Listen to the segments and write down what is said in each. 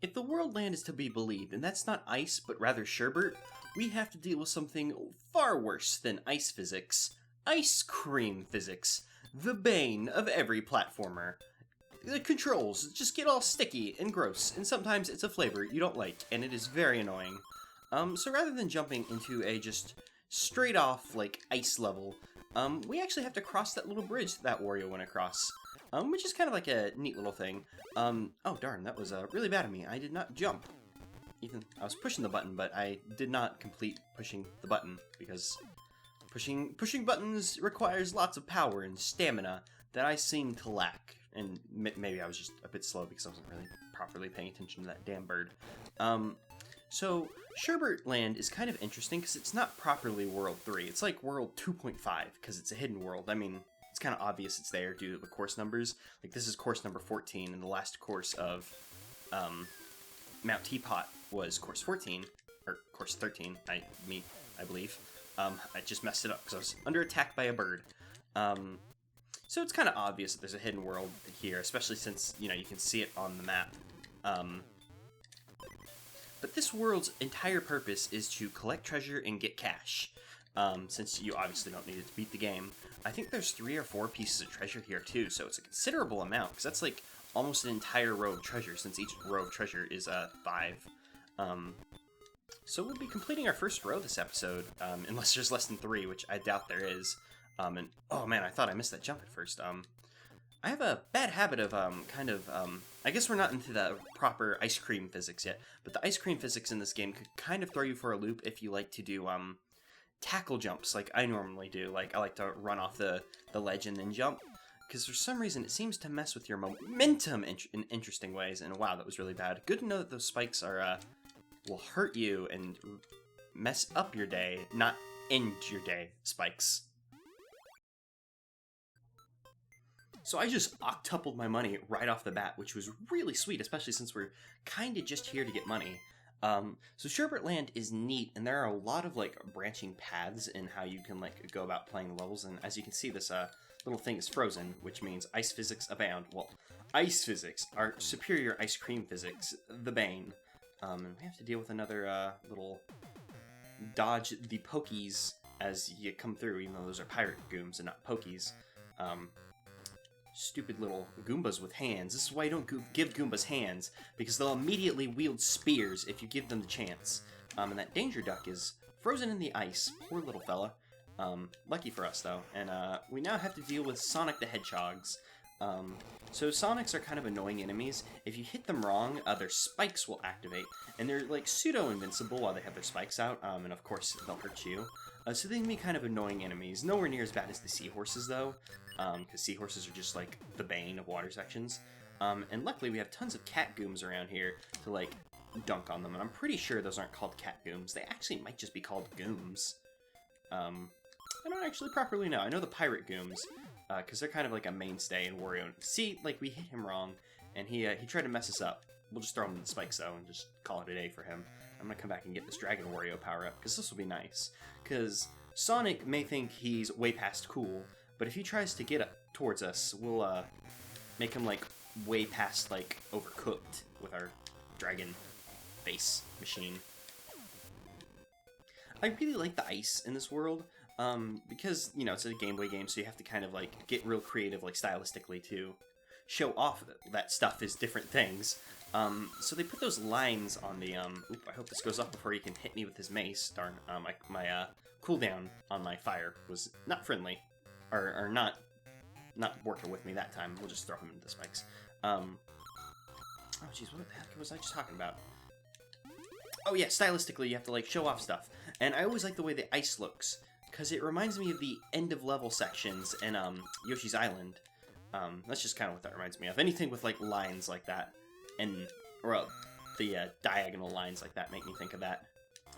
If the world land is to be believed, and that's not ice, but rather sherbet, we have to deal with something far worse than ice physics. Ice cream physics. The bane of every platformer. The controls just get all sticky and gross, and sometimes it's a flavor you don't like, and it is very annoying. So rather than jumping into a just straight off, like, ice level, we actually have to cross that little bridge that Wario went across. Which is kind of like a neat little thing. Oh darn, that was really bad of me. I did not jump. Even I was pushing the button, but I did not complete pushing the button, because pushing buttons requires lots of power and stamina that I seem to lack. And maybe I was just a bit slow because I wasn't really properly paying attention to that damn bird. So Sherbet Land is kind of interesting because it's not properly World 3. It's like World 2.5 because it's a hidden world. I mean, it's kind of obvious it's there due to the course numbers. Like, this is course number 14, and the last course of Mount Teapot was course 14, or course 13, I believe. I just messed it up because I was under attack by a bird. So it's kind of obvious that there's a hidden world here, especially since, you know, you can see it on the map. But this world's entire purpose is to collect treasure and get cash. Since you obviously don't need it to beat the game. I think there's 3 or 4 pieces of treasure here too, so it's a considerable amount, because that's like almost an entire row of treasure, since each row of treasure is 5. So we'll be completing our first row this episode, unless there's less than 3, which I doubt there is. And oh man, I thought I missed that jump at first. I have a bad habit of I guess we're not into the proper ice cream physics yet, but the ice cream physics in this game could kind of throw you for a loop if you like to do tackle jumps like I normally do. Like, I like to run off the ledge and then jump, because for some reason it seems to mess with your momentum in interesting ways, and wow, that was really bad. Good to know that those spikes are will hurt you and mess up your day, not end your day spikes. So I just octupled my money right off the bat, which was really sweet, especially since we're kind of just here to get money. So Sherbet Land is neat, and there are a lot of, like, branching paths in how you can, like, go about playing the levels, and as you can see, this, little thing is frozen, which means ice physics abound. Well, ice physics are superior ice cream physics, the bane. And we have to deal with another, little dodge the pokies as you come through, even though those are pirate gooms and not pokies. Stupid little Goombas with hands. This is why you don't give Goombas hands, because they'll immediately wield spears if you give them the chance. And that Danger Duck is frozen in the ice. Poor little fella. Lucky for us, though. And we now have to deal with Sonic the Hedgehogs. So Sonics are kind of annoying enemies. If you hit them wrong, their spikes will activate, and they're like pseudo-invincible while they have their spikes out, and of course they'll hurt you. So they can be kind of annoying enemies. Nowhere near as bad as the seahorses, though, because seahorses are just like the bane of water sections. And luckily we have tons of cat gooms around here to, like, dunk on them, and I'm pretty sure those aren't called cat gooms. They actually might just be called gooms. I don't actually properly know. I know the pirate gooms, because they're kind of like a mainstay in Wario. See, like, we hit him wrong, and he tried to mess us up. We'll just throw him in the spikes, though, and just call it a day for him. I'm gonna come back and get this Dragon Wario power-up, because this will be nice. Because Sonic may think he's way past cool, but if he tries to get up towards us, we'll make him, like, way past, like, overcooked with our dragon face machine. I really like the ice in this world, because, you know, it's a Game Boy game, so you have to kind of, like, get real creative, like, stylistically, to show off that stuff is different things. So they put those lines on the, oop, I hope this goes off before he can hit me with his mace. Darn, my cooldown on my fire was not friendly, or not working with me that time. We'll just throw him into the spikes. Oh jeez, what the heck was I just talking about? Oh yeah, stylistically you have to, like, show off stuff. And I always like the way the ice looks, because it reminds me of the end of level sections in Yoshi's Island. That's just kind of what that reminds me of. Anything with, like, lines like that, or the diagonal lines like that make me think of that.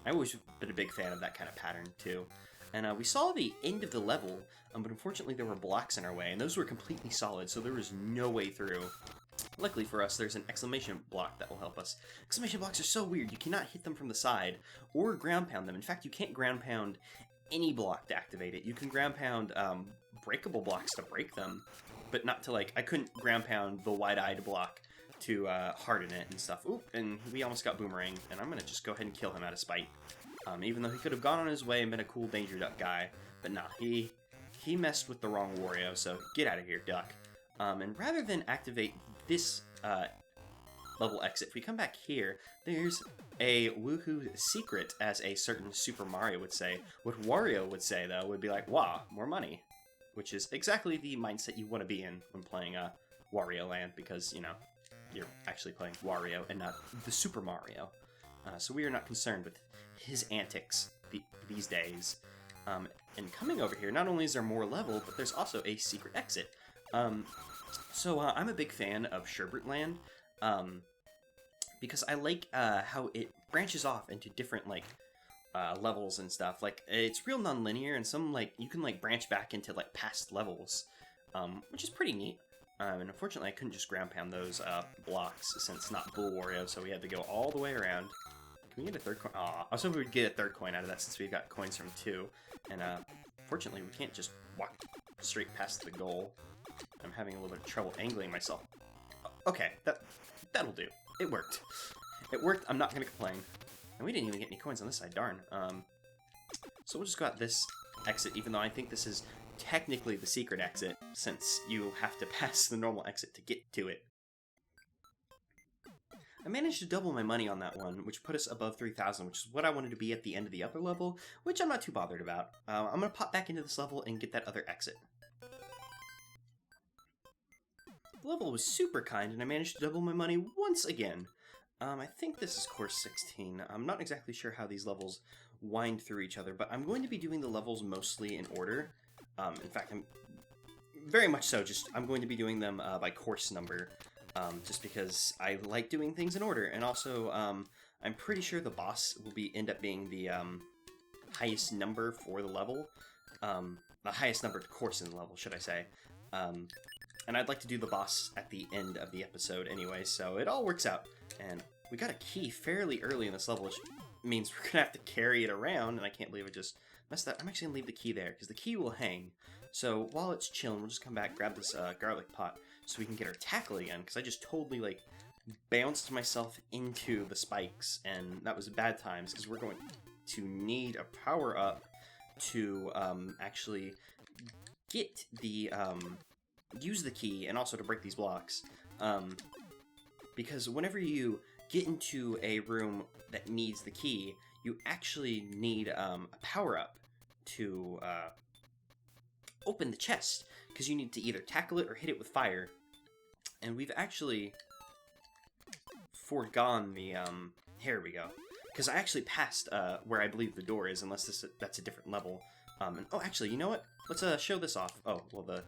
I've always been a big fan of that kind of pattern too. And we saw the end of the level, but unfortunately there were blocks in our way, and those were completely solid, so there was no way through. Luckily for us, there's an exclamation block that will help us. Exclamation blocks are so weird. You cannot hit them from the side or ground pound them. In fact, you can't ground pound any block to activate it. You can ground pound breakable blocks to break them, but not to, like, I couldn't ground pound the wide-eyed block to harden it and stuff. Oop, and we almost got Boomerang, and I'm going to just go ahead and kill him out of spite. Even though he could have gone on his way and been a cool Danger Duck guy. But nah, he messed with the wrong Wario, so get out of here, Duck. And rather than activate this level exit, if we come back here, there's a woohoo secret, as a certain Super Mario would say. What Wario would say, though, would be like, "Wow, more money." Which is exactly the mindset you want to be in when playing Wario Land, because, you know, you're actually playing Wario and not the Super Mario. So we are not concerned with his antics these days. And coming over here, not only is there more level, but there's also a secret exit. So I'm a big fan of Sherbet Land, because I like how it branches off into different, like, levels and stuff. Like, it's real non-linear, and some, like, you can, like, branch back into, like, past levels, which is pretty neat. And unfortunately, I couldn't just ground pound those blocks, since it's not Bull Wario, so we had to go all the way around. Can we get a third coin? Aw, I was hoping we'd get a third coin out of that, since we got coins from 2. And, fortunately, we can't just walk straight past the goal. I'm having a little bit of trouble angling myself. Okay, that'll do. It worked. It worked, I'm not gonna complain. And we didn't even get any coins on this side, darn. So we'll just go out this exit, even though I think this is technically the secret exit, since you have to pass the normal exit to get to it. I managed to double my money on that one, which put us above 3,000, which is what I wanted to be at the end of the other level, which I'm not too bothered about. I'm going to pop back into this level and get that other exit. The level was super kind, and I managed to double my money once again. I think this is course 16. I'm not exactly sure how these levels wind through each other, but I'm going to be doing the levels mostly in order. In fact, I'm very much so, I'm going to be doing them by course number. Just because I like doing things in order, and also I'm pretty sure the boss will end up being the highest number for the level, the highest numbered course in the level, should I say. And I'd like to do the boss at the end of the episode anyway, so it all works out. And we got a key fairly early in this level, which means we're gonna have to carry it around, and I can't believe I just messed that. I'm actually gonna leave the key there, because the key will hang. So while it's chilling, we'll just come back, grab this garlic pot, so we can get our tackle again, because I just totally, like, bounced myself into the spikes, and that was bad times, because we're going to need a power-up to actually get the, use the key, and also to break these blocks, because whenever you get into a room that needs the key, you actually need a power-up to open the chest, because you need to either tackle it or hit it with fire. And we've actually foregone the, here we go. Because I actually passed where I believe the door is, unless that's a different level. And, oh, actually, you know what? Let's show this off. Oh, well, the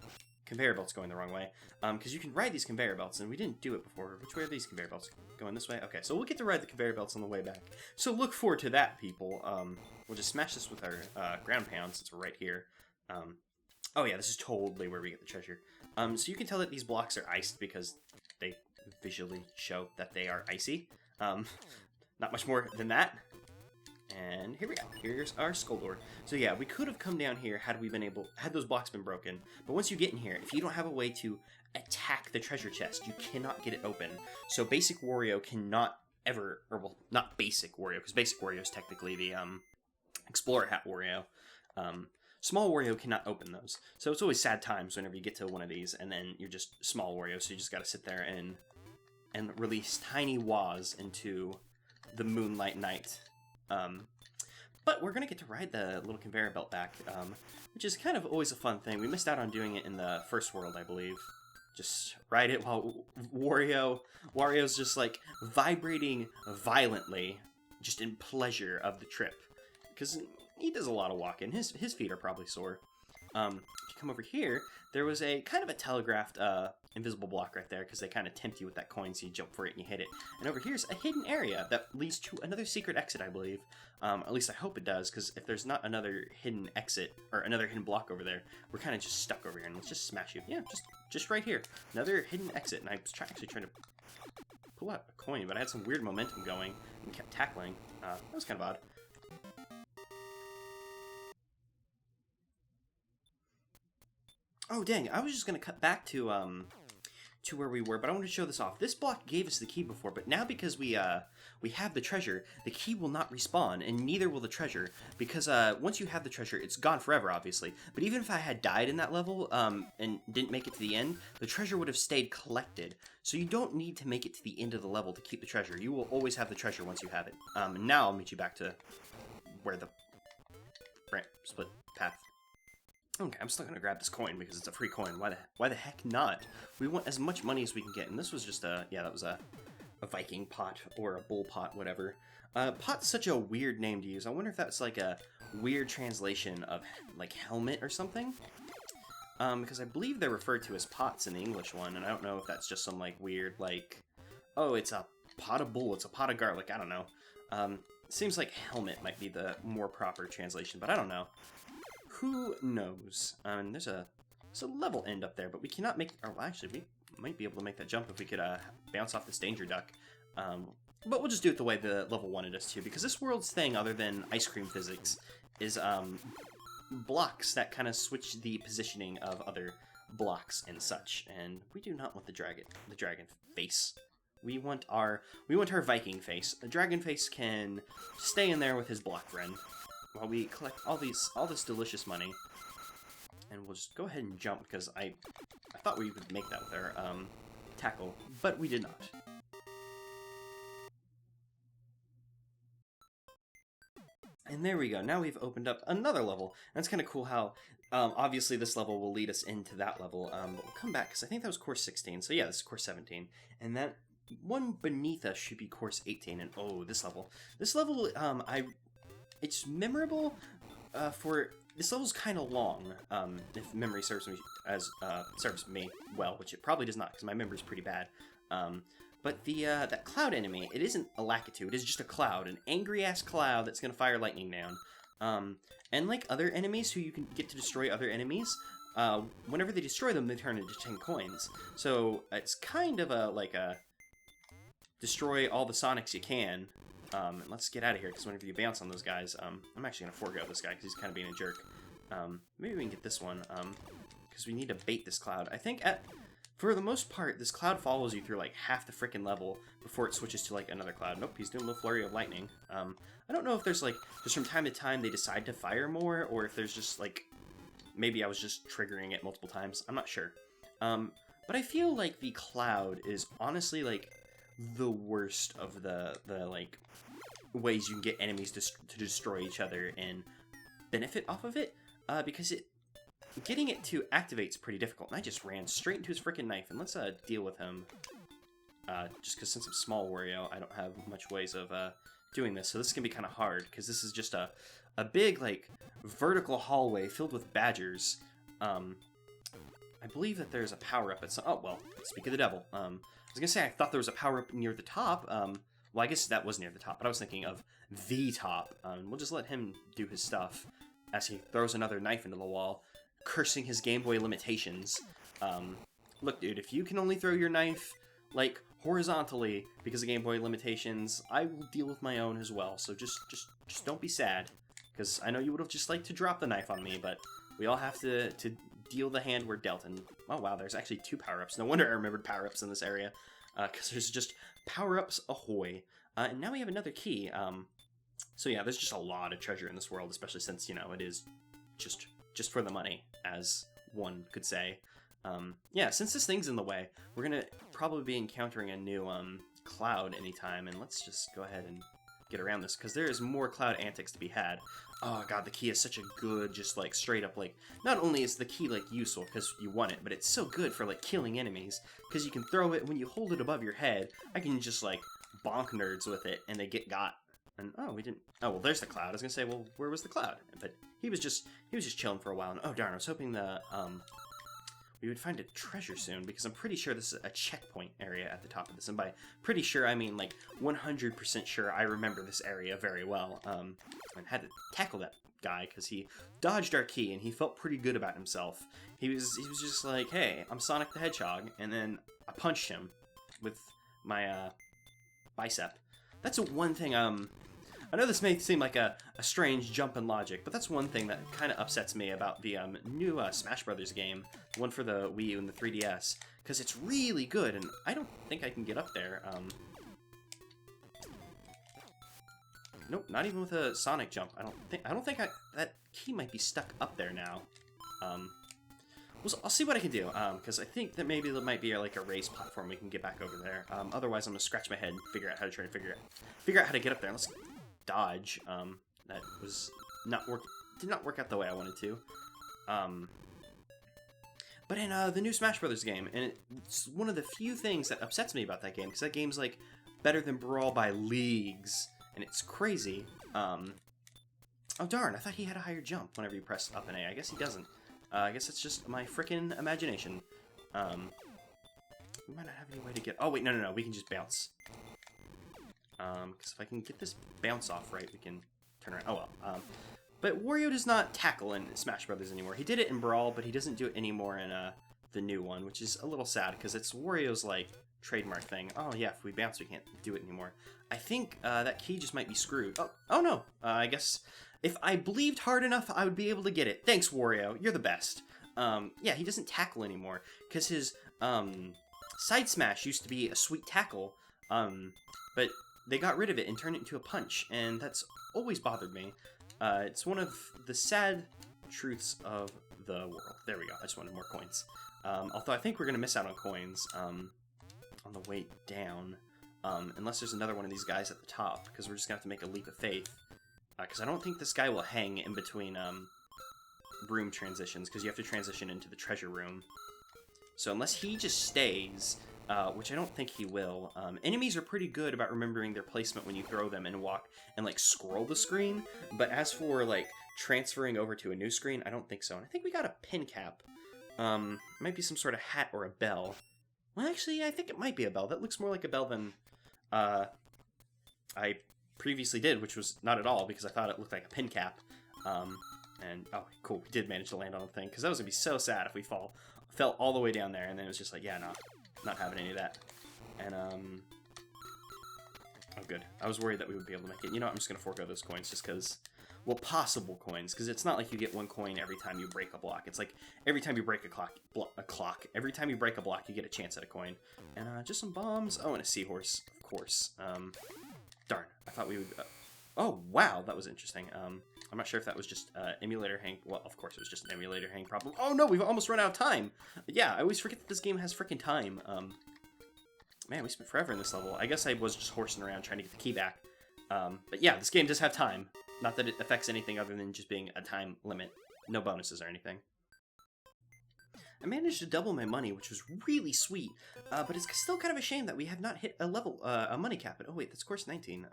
conveyor belt's going the wrong way. Because you can ride these conveyor belts, and we didn't do it before. Which way are these conveyor belts? Going this way? Okay, so we'll get to ride the conveyor belts on the way back. So look forward to that, people. We'll just smash this with our ground pound, since we're right here. Oh yeah, this is totally where we get the treasure. So you can tell that these blocks are iced because they visually show that they are icy. Not much more than that. And here we go. Here's our skull door. So yeah, we could have come down here had those blocks been broken. But once you get in here, if you don't have a way to attack the treasure chest, you cannot get it open. So basic Wario cannot ever, or well, not basic Wario, because basic Wario is technically the Explorer Hat Wario. Small Wario cannot open those. So it's always sad times whenever you get to one of these, and then you're just small Wario, so you just gotta sit there and release tiny Waz into the moonlight night. But we're gonna get to ride the little conveyor belt back, which is kind of always a fun thing. We missed out on doing it in the first world, I believe. Just ride it while Wario's just like vibrating violently, just in pleasure of the trip. Because he does a lot of walking. His feet are probably sore. If you come over here, there was a kind of a telegraphed invisible block right there, because they kind of tempt you with that coin, so you jump for it and you hit it. And over here's a hidden area that leads to another secret exit, I believe. At least I hope it does, because if there's not another hidden exit, or another hidden block over there, we're kind of just stuck over here, and let's just smash you. Yeah, just right here. Another hidden exit, and I was actually trying to pull out a coin, but I had some weird momentum going, and kept tackling. That was kind of odd. Oh, dang, I was just going to cut back to to where we were, but I want to show this off. This block gave us the key before, but now because we have the treasure, the key will not respawn, and neither will the treasure, because once you have the treasure, it's gone forever, obviously. But even if I had died in that level and didn't make it to the end, the treasure would have stayed collected. So you don't need to make it to the end of the level to keep the treasure. You will always have the treasure once you have it. Now I'll meet you back to where the split path. Okay, I'm still gonna grab this coin because it's a free coin. Why the heck not? We want as much money as we can get, and this was just that was a Viking pot or a bull pot, whatever. Pot's such a weird name to use. I wonder if that's like a weird translation of like helmet or something. Because I believe they're referred to as pots in the English one, and I don't know if that's just some like weird like, oh, it's a pot of bull, it's a pot of garlic. I don't know. Seems like helmet might be the more proper translation, but I don't know. Who knows? There's a level end up there, but we cannot make... Or well, actually, we might be able to make that jump if we could bounce off this danger duck. But we'll just do it the way the level wanted us to, because this world's thing, other than ice cream physics, is blocks that kind of switch the positioning of other blocks and such. And we do not want the dragon face. We want our Viking face. The dragon face can stay in there with his block friend while we collect all this delicious money. And we'll just go ahead and jump, because I thought we would make that with our tackle, but we did not. And there we go. Now we've opened up another level. And it's kind of cool how, obviously this level will lead us into that level, but we'll come back, because I think that was course 16. So yeah, this is course 17. And that one beneath us should be course 18. And oh, this level, it's memorable for... This level's kind of long, if memory serves me well, which it probably does not, because my memory's pretty bad. But that cloud enemy, it isn't a Lakitu, it is just a cloud, an angry-ass cloud that's going to fire lightning down. And like other enemies who you can get to destroy other enemies, whenever they destroy them, they turn into 10 coins. So it's kind of like a destroy all the Sonics you can. And let's get out of here, because whenever you bounce on those guys, I'm actually going to forego this guy, because he's kind of being a jerk. Maybe we can get this one, because we need to bait this cloud. I think, for the most part, this cloud follows you through, like, half the frickin' level before it switches to, like, another cloud. Nope, he's doing a little flurry of lightning. I don't know if there's, like, just from time to time they decide to fire more, or if there's just, like, maybe I was just triggering it multiple times. I'm not sure. But I feel like the cloud is honestly, like, the worst of the like, ways you can get enemies to destroy each other and benefit off of it, because getting it to activate is pretty difficult. And I just ran straight into his freaking knife, and let's deal with him. Just because since I'm small Wario, I don't have much ways of doing this, so this is gonna be kind of hard, because this is just a big, like, vertical hallway filled with badgers. I believe that there's a power-up at some... Oh, well, speak of the devil. I was gonna say I thought there was a power-up near the top. Well, I guess that was near the top, but I was thinking of the top. We'll just let him do his stuff as he throws another knife into the wall, cursing his Game Boy limitations. Look, dude, if you can only throw your knife, like, horizontally because of Game Boy limitations, I will deal with my own as well. So just don't be sad, because I know you would have just liked to drop the knife on me, but we all have to deal the hand we're dealt. And oh wow, there's actually 2 power-ups. No wonder I remembered power-ups in this area, because there's just power-ups ahoy. And now we have another key. So yeah, there's just a lot of treasure in this world, especially since, you know, it is just for the money, as one could say. Yeah, since this thing's in the way, we're gonna probably be encountering a new cloud anytime, and let's just go ahead and get around this, because there is more cloud antics to be had. Oh god, the key is such a good, just like straight up, like, not only is the key like useful because you want it, but it's so good for like killing enemies, because you can throw it when you hold it above your head. I can just like bonk nerds with it and they get got. And oh, we didn't... Oh, well, there's the cloud. I was gonna say, well, where was the cloud? But he was just chilling for a while. And oh darn, I was hoping we would find a treasure soon, because I'm pretty sure this is a checkpoint area at the top of this. And by pretty sure, I mean like 100% sure I remember this area very well. And had to tackle that guy because he dodged our key and he felt pretty good about himself. He was just like, hey, I'm Sonic the Hedgehog, and then I punched him with my bicep. That's one thing I know this may seem like a strange jump in logic, but that's one thing that kind of upsets me about the new Smash Brothers game, the one for the Wii U and the 3DS, because it's really good, and I don't think I can get up there. Nope, not even with a Sonic jump. I don't think that key might be stuck up there now. I'll see what I can do, because I think that maybe there might be like a raised platform we can get back over there. Otherwise, I'm gonna scratch my head and figure out how to try to figure out how to get up there. Let's dodge. That was did not work out the way I wanted to. But in the new Smash Brothers game, and it's one of the few things that upsets me about that game, because that game's like better than Brawl by leagues, and it's crazy. Oh darn! I thought he had a higher jump whenever you press up and A. I guess he doesn't. I guess it's just my frickin' imagination. We might not have any way to get... Oh, wait, no. We can just bounce. Because if I can get this bounce off right, we can turn around. Oh, well. But Wario does not tackle in Smash Brothers anymore. He did it in Brawl, but he doesn't do it anymore in the new one, which is a little sad, because it's Wario's, like, trademark thing. Oh, yeah, if we bounce, we can't do it anymore. I think that key just might be screwed. Oh no. I guess... If I believed hard enough, I would be able to get it. Thanks, Wario. You're the best. Yeah, he doesn't tackle anymore, because his side smash used to be a sweet tackle, but they got rid of it and turned it into a punch, and that's always bothered me. It's one of the sad truths of the world. There we go. I just wanted more coins. Although I think we're going to miss out on coins on the way down, unless there's another one of these guys at the top, because we're just going to have to make a leap of faith. Because I don't think this guy will hang in between room transitions, because you have to transition into the treasure room. So unless he just stays, which I don't think he will, enemies are pretty good about remembering their placement when you throw them and walk and, like, scroll the screen. But as for, like, transferring over to a new screen, I don't think so. And I think we got a pin cap. Might be some sort of hat or a bell. Well, actually, I think it might be a bell. That looks more like a bell than I previously did, which was not at all, because I thought it looked like a pin cap. And oh, cool, we did manage to land on the thing, because that was gonna be so sad if we fell all the way down there, and then it was just like, yeah, no, not having any of that. And oh, good. I was worried that we would be able to make it. You know what, I'm just gonna forego those coins, just because, well, possible coins, because it's not like you get one coin every time you break a block. It's like every time you break every time you break a block, you get a chance at a coin. And just some bombs. Oh, and a seahorse, of course. Darn, I thought we would... oh, wow, that was interesting. I'm not sure if that was just emulator hang... Well, of course it was just an emulator hang problem. Oh, no, we've almost run out of time! Yeah, I always forget that this game has frickin' time. Man, we spent forever in this level. I guess I was just horsing around trying to get the key back. But yeah, this game does have time. Not that it affects anything other than just being a time limit. No bonuses or anything. I managed to double my money, which was really sweet, but it's still kind of a shame that we have not hit a money cap. But oh wait, that's course 19.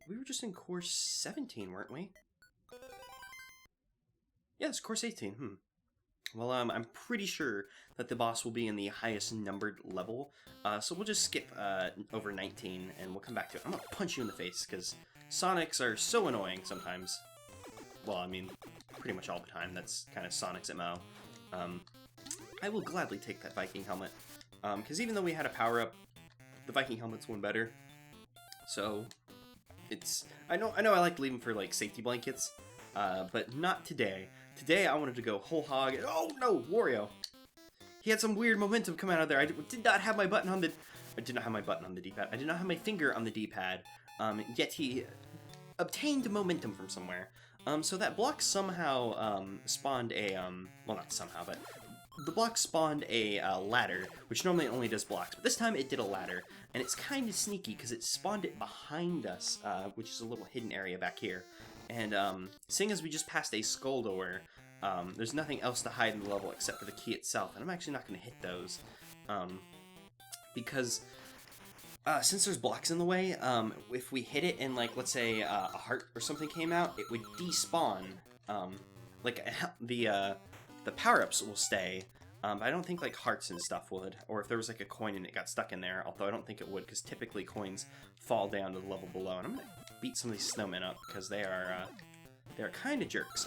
We were just in course 17, weren't we? Yeah, it's course 18. Well, I'm pretty sure that the boss will be in the highest numbered level, so we'll just skip over 19, and we'll come back to it. I'm gonna punch you in the face, because Sonics are so annoying sometimes. Well, I mean, pretty much all the time. That's kind of Sonic's MO. I will gladly take that Viking helmet, because even though we had a power-up, the Viking helmet's one better. So, it's... I know I like to leave them for, like, safety blankets, but not today. Today, I wanted to go whole hog. Oh, no! Wario! He had some weird momentum come out of there. I did not have my button on the... I did not have my button on the D-pad. I did not have my finger on the D-pad, yet he obtained momentum from somewhere. So that block somehow spawned a, well, not somehow, but the block spawned a ladder, which normally only does blocks, but this time it did a ladder, and it's kind of sneaky because it spawned it behind us, which is a little hidden area back here. And seeing as we just passed a skull door, there's nothing else to hide in the level except for the key itself, and I'm actually not going to hit those, because since there's blocks in the way, if we hit it and, like, let's say a heart or something came out, it would despawn. Like, the power-ups will stay, but I don't think, like, hearts and stuff would, or if there was, like, a coin and it got stuck in there, although I don't think it would, because typically coins fall down to the level below, and I'm gonna beat some of these snowmen up, because they're kind of jerks.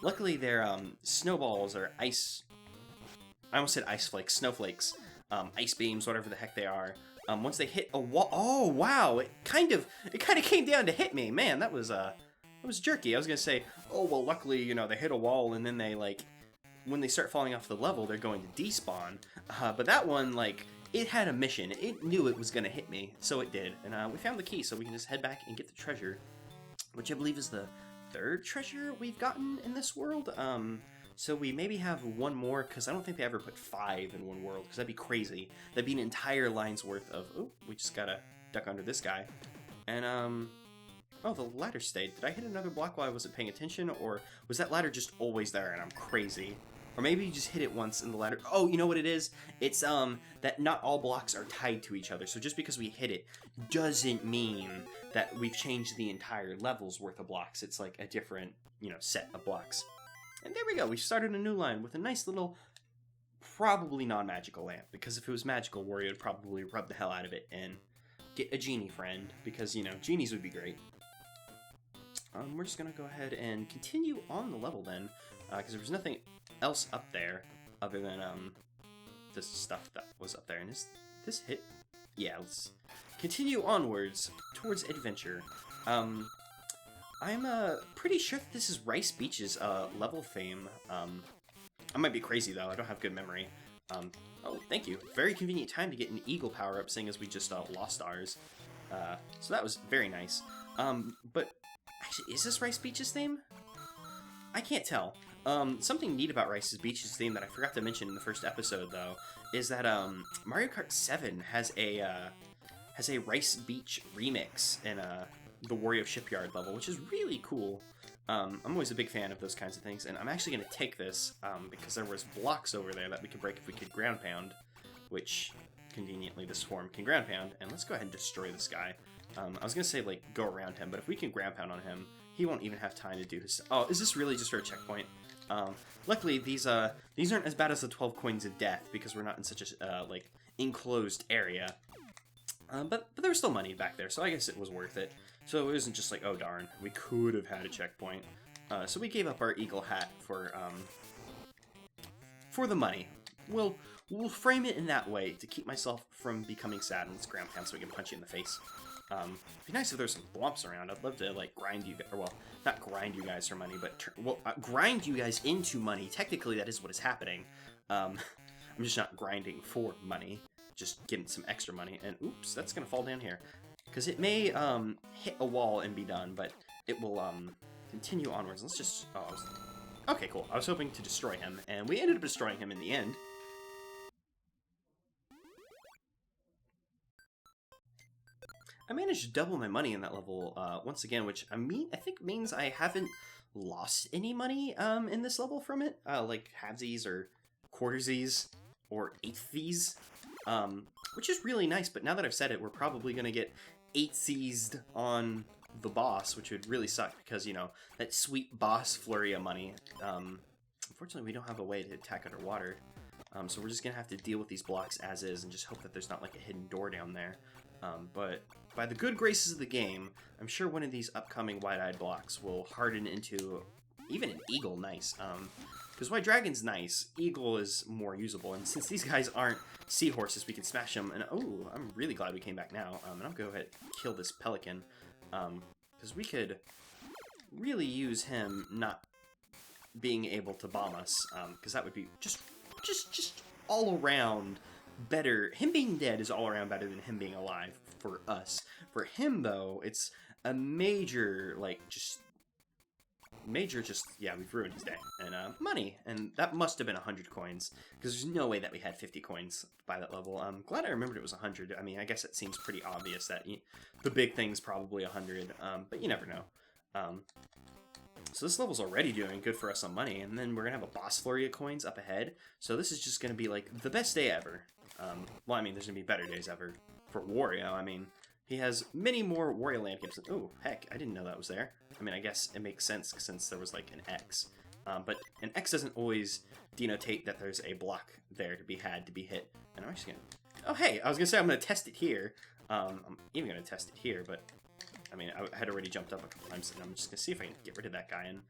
Luckily their snowballs are ice... I almost said ice flakes, snowflakes, ice beams, whatever the heck they are, Once they hit a wall, oh wow, it kind of came down to hit me. Man, that was jerky. I was gonna say, oh well, luckily, you know, they hit a wall and then they like, when they start falling off the level, they're going to despawn. But that one, like, it had a mission. It knew it was gonna hit me, so it did. And we found the key, so we can just head back and get the treasure, which I believe is the 3rd treasure we've gotten in this world. So we maybe have one more, because I don't think they ever put 5 in one world, because that'd be crazy. That'd be an entire line's worth of... Oh, we just gotta duck under this guy. And, oh, the ladder stayed. Did I hit another block while I wasn't paying attention, or was that ladder just always there and I'm crazy? Or maybe you just hit it once and the ladder... Oh, you know what it is? It's, that not all blocks are tied to each other. So just because we hit it doesn't mean that we've changed the entire level's worth of blocks. It's like a different, you know, set of blocks. And there we go. We started a new line with a nice little, probably non-magical lamp. Because if it was magical, Wario would probably rub the hell out of it and get a genie friend. Because, you know, genies would be great. We're just going to go ahead and continue on the level then. Because there was nothing else up there other than this stuff that was up there. And is this hit? Yeah, let's continue onwards towards adventure. I'm pretty sure that this is Rice Beach's level theme. I might be crazy though, I don't have good memory. Oh, thank you. Very convenient time to get an eagle power-up, seeing as we just lost ours. So that was very nice. But actually, is this Rice Beach's theme? I can't tell. Something neat about Rice Beach's theme that I forgot to mention in the first episode though, is that Mario Kart 7 has a Rice Beach remix in the Wario Shipyard level, which is really cool. I'm always a big fan of those kinds of things, and I'm actually going to take this because there was blocks over there that we could break if we could ground pound, which conveniently this form can ground pound. And let's go ahead and destroy this guy. I was going to say like go around him, but if we can ground pound on him, he won't even have time to do his... Oh, is this really just for a checkpoint? Luckily these aren't as bad as the 12 coins of death because we're not in such a like enclosed area. But there was still money back there, so I guess it was worth it. So it wasn't just like, oh darn, we could have had a checkpoint. So we gave up our eagle hat for the money. We'll frame it in that way to keep myself from becoming sad and let's ground pound so we can punch you in the face. It'd be nice if there's some blumps around. I'd love to like grind you guys, or well, not grind you guys for money, but grind you guys into money. Technically, that is what is happening. I'm just not grinding for money. Just getting some extra money, and oops, that's gonna fall down here. Because it may hit a wall and be done, but it will continue onwards. Let's just... Oh, okay, cool. I was hoping to destroy him, and we ended up destroying him in the end. I managed to double my money in that level once again, which I think means I haven't lost any money in this level from it. Like halvesies or quartersies or eighthsies. Which is really nice, but now that I've said it, we're probably going to get 8C'd on the boss, which would really suck because, you know, that sweet boss flurry of money. Unfortunately, we don't have a way to attack underwater, so we're just going to have to deal with these blocks as is and just hope that there's not, like, a hidden door down there. But by the good graces of the game, I'm sure one of these upcoming wide-eyed blocks will harden into even an eagle nice. Because White Dragon's nice, Eagle is more usable, and since these guys aren't seahorses, we can smash them, and oh, I'm really glad we came back now, and I'll go ahead and kill this pelican, because we could really use him not being able to bomb us, because that would be just all around better. Him being dead is all around better than him being alive for us. For him, though, it's a major, like, yeah, we've ruined his day. And money, and that must have been 100 coins, because there's no way that we had 50 coins by that level. I'm glad I remembered it was 100. I mean, I guess it seems pretty obvious that the big thing's probably 100, but you never know. So this level's already doing good for us on money, and then we're gonna have a boss flurry of coins up ahead, so this is just gonna be like the best day ever. Well, I mean, there's gonna be better days ever for Wario. I mean, he has many more Wario Land games. Oh, heck, I didn't know that was there. I mean, I guess it makes sense since there was like an X. But an X doesn't always denotate that there's a block there to be hit. And I'm just gonna... Oh, hey, I was gonna say I'm gonna test it here. I'm even gonna test it here, but... I mean, I had already jumped up a couple times, and I'm just gonna see if I can get rid of that guy. And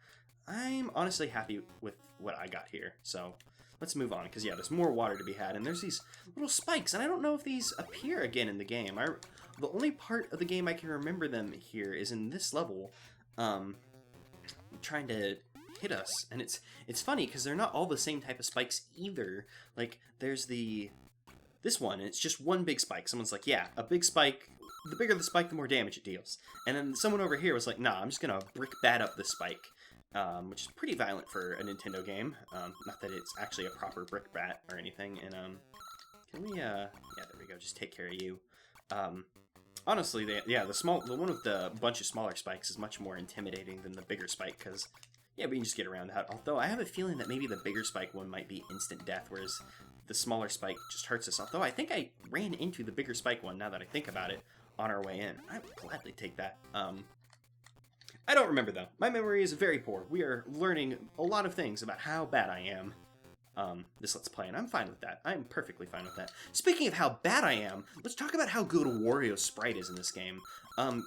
I'm honestly happy with what I got here. So, let's move on, because, yeah, there's more water to be had, and there's these little spikes, and I don't know if these appear again in the game. The only part of the game I can remember them here is in this level, trying to hit us, and it's funny, because they're not all the same type of spikes either. Like, there's this one, and it's just one big spike. Someone's like, yeah, a big spike, the bigger the spike, the more damage it deals. And then someone over here was like, nah, I'm just gonna brick bat up this spike. Which is pretty violent for a Nintendo game. Not that it's actually a proper brick bat or anything. And, can we, yeah, there we go, just take care of you. Honestly, the one with the bunch of smaller spikes is much more intimidating than the bigger spike, because, yeah, we can just get around that. Although, I have a feeling that maybe the bigger spike one might be instant death, whereas the smaller spike just hurts us. Although, I think I ran into the bigger spike one, now that I think about it, on our way in. I would gladly take that. I don't remember, though. My memory is very poor. We are learning a lot of things about how bad I am. This Let's Play, and I'm fine with that. I'm perfectly fine with that. Speaking of how bad I am, let's talk about how good Wario's sprite is in this game.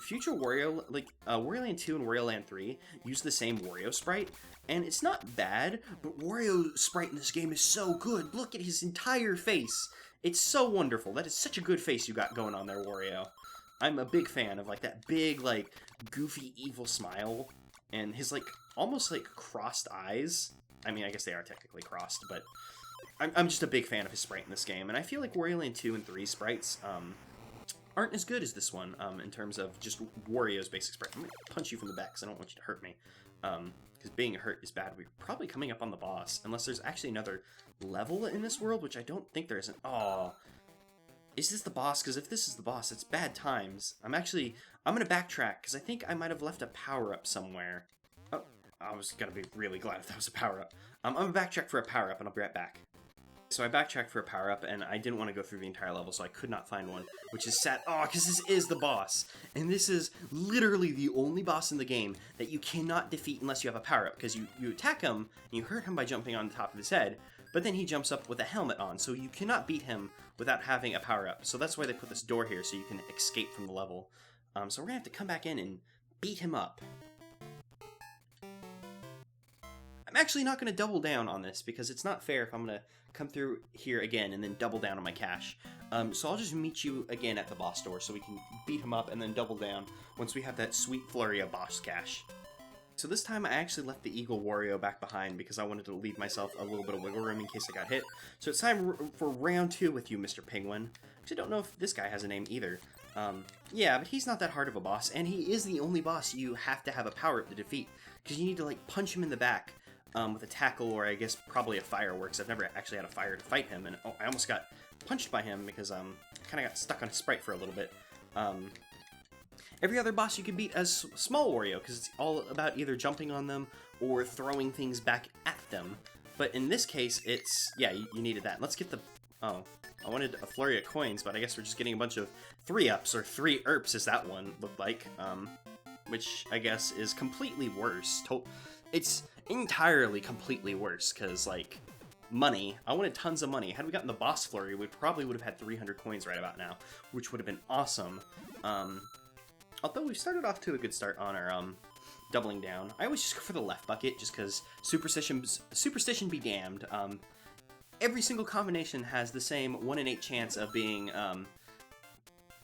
Future Wario, like, Wario Land 2 and Wario Land 3 use the same Wario sprite, and it's not bad, but Wario's sprite in this game is so good. Look at his entire face. It's so wonderful. That is such a good face you got going on there, Wario. I'm a big fan of, like, that big, like, goofy, evil smile, and his, like, almost, like, crossed eyes. I mean, I guess they are technically crossed, but I'm just a big fan of his sprite in this game, and I feel like Wario Land 2 and 3 sprites aren't as good as this one in terms of just Wario's basic sprite. I'm going to punch you from the back because I don't want you to hurt me, because being hurt is bad. We're probably coming up on the boss, unless there's actually another level in this world, which I don't think there isn't. Oh, is this the boss? Because if this is the boss, it's bad times. I'm going to backtrack, because I think I might have left a power-up somewhere. Oh, I was going to be really glad if that was a power-up. I'm going to backtrack for a power-up, and I'll be right back. So I backtracked for a power-up, and I didn't want to go through the entire level, so I could not find one, which is sad. Oh, because this is the boss. And this is literally the only boss in the game that you cannot defeat unless you have a power-up, because you attack him, and you hurt him by jumping on the top of his head, but then he jumps up with a helmet on, so you cannot beat him without having a power-up. So that's why they put this door here, so you can escape from the level. So we're going to have to come back in and beat him up. I'm actually not going to double down on this, because it's not fair if I'm going to come through here again and then double down on my cash. So I'll just meet you again at the boss door, so we can beat him up and then double down once we have that sweet flurry of boss cash. So this time I actually left the Eagle Wario back behind because I wanted to leave myself a little bit of wiggle room in case I got hit. So it's time for round 2 with you, Mr. Penguin. Actually, I don't know if this guy has a name either. Yeah, but he's not that hard of a boss, and he is the only boss you have to have a power-up to defeat, because you need to, like, punch him in the back with a tackle, or I guess probably a fireworks. I've never actually had a fire to fight him, and oh, I almost got punched by him because I kind of got stuck on his sprite for a little bit. Every other boss you can beat as Small Wario, because it's all about either jumping on them or throwing things back at them. But in this case, it's, yeah, you needed that. Let's get the, oh, I wanted a flurry of coins, but I guess we're just getting a bunch of 3-ups, or 3-erps as that one looked like, which I guess is completely worse. It's entirely completely worse, because, like, money. I wanted tons of money. Had we gotten the boss flurry, we probably would have had 300 coins right about now, which would have been awesome. Although we started off to a good start on our doubling down. I always just go for the left bucket, just because superstition be damned. Every single combination has the same 1 in 8 chance of being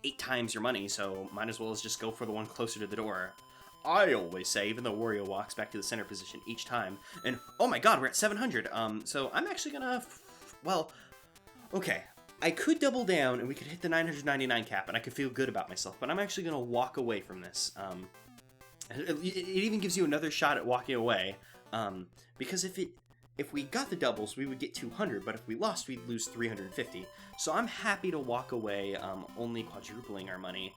8 times your money, so might as well just go for the one closer to the door. I always say, even though Wario walks back to the center position each time. And, oh my god, we're at 700. So I'm actually gonna, well, okay. I could double down and we could hit the 999 cap and I could feel good about myself, but I'm actually gonna walk away from this. It even gives you another shot at walking away, because if we got the doubles, we would get 200, but if we lost, we'd lose 350. So I'm happy to walk away, only quadrupling our money,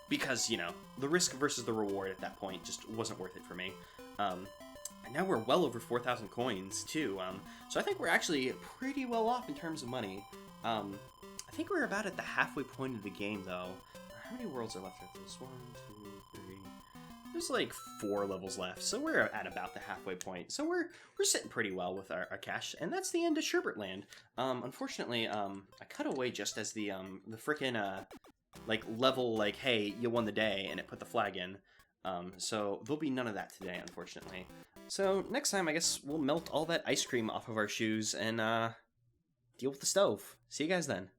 because, you know, the risk versus the reward at that point just wasn't worth it for me. And now we're well over 4,000 coins, too, so I think we're actually pretty well off in terms of money. I think we're about at the halfway point of the game, though. How many worlds are left after this? 1, 2, 3... There's like 4 levels left, so we're at about the halfway point. So we're sitting pretty well with our cash, and that's the end of Sherbet Land. Unfortunately, I cut away just as the frickin', like, level, like, hey, you won the day, and it put the flag in. So there'll be none of that today, unfortunately. So next time, I guess we'll melt all that ice cream off of our shoes and deal with the stove. See you guys then.